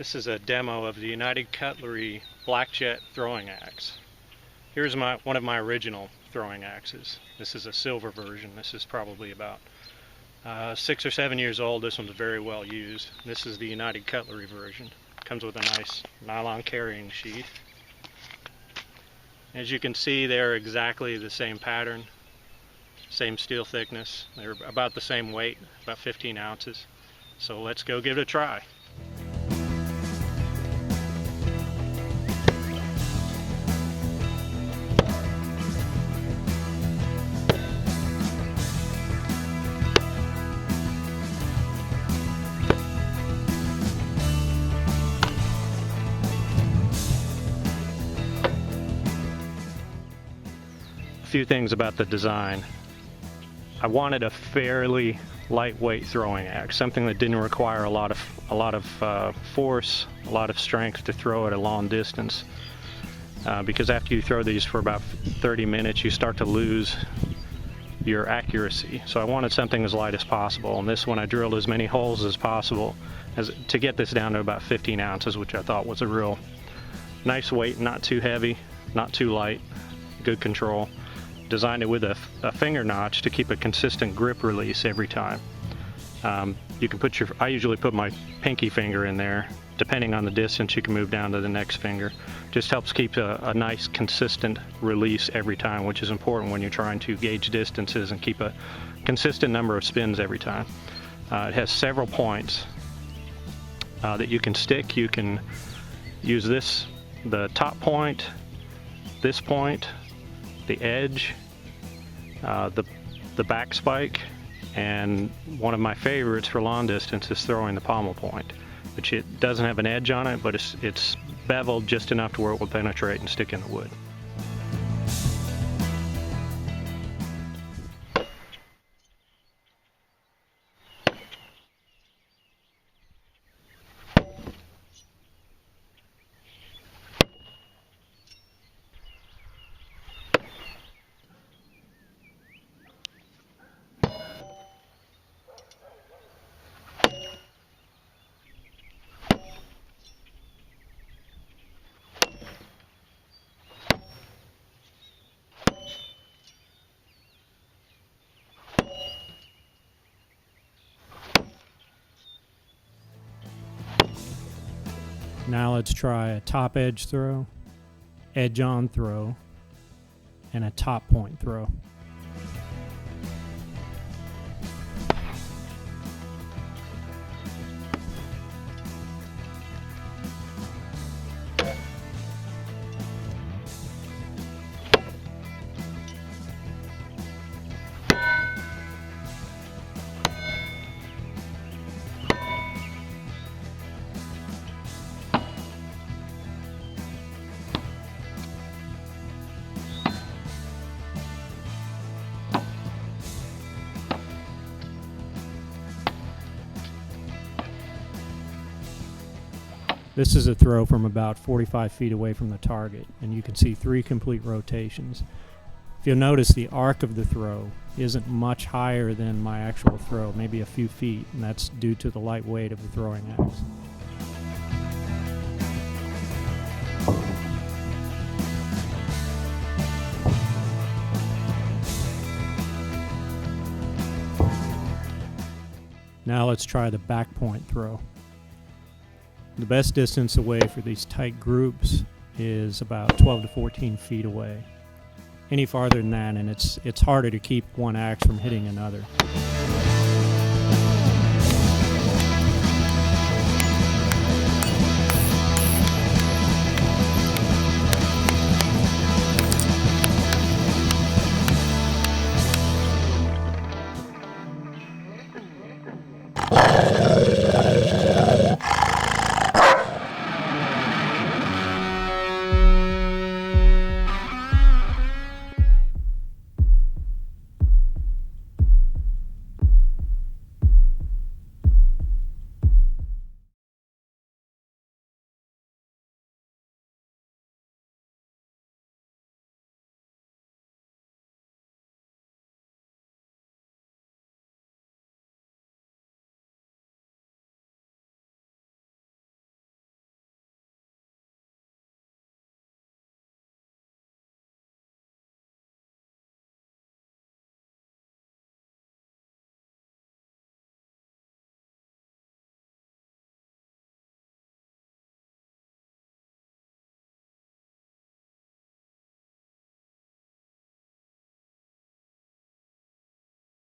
This is a demo of the United Cutlery BlackJet throwing axe. Here's one of my original throwing axes. This is a silver version. This is probably about 6 or 7 years old. This one's very well used. This is the United Cutlery version. Comes with a nice nylon carrying sheath. As you can see, they're exactly the same pattern, same steel thickness. They're about the same weight, about 15 ounces. So let's go give it a try. A few things about the design. I wanted a fairly lightweight throwing axe, something that didn't require a lot of force, a lot of strength to throw at a long distance. Because after you throw these for about 30 minutes, you start to lose your accuracy. So I wanted something as light as possible. And this one, I drilled as many holes as possible to get this down to about 15 ounces, which I thought was a real nice weight, not too heavy, not too light, good control. Designed it with a finger notch to keep a consistent grip release every time. You can I usually put my pinky finger in there. Depending on the distance, you can move down to the next finger. Just helps keep a nice consistent release every time, which is important when you're trying to gauge distances and keep a consistent number of spins every time. It has several points that you can stick. You can use the top point, this point, the edge, the back spike, and one of my favorites for long distance is throwing the pommel point, which it doesn't have an edge on it, but it's beveled just enough to where it will penetrate and stick in the wood. Now let's try a top edge throw, edge on throw, and a top point throw. This is a throw from about 45 feet away from the target, and you can see 3 complete rotations. If you'll notice, the arc of the throw isn't much higher than my actual throw, maybe a few feet, and that's due to the light weight of the throwing axe. Now let's try the back point throw. The best distance away for these tight groups is about 12 to 14 feet away. Any farther than that, and it's harder to keep one axe from hitting another.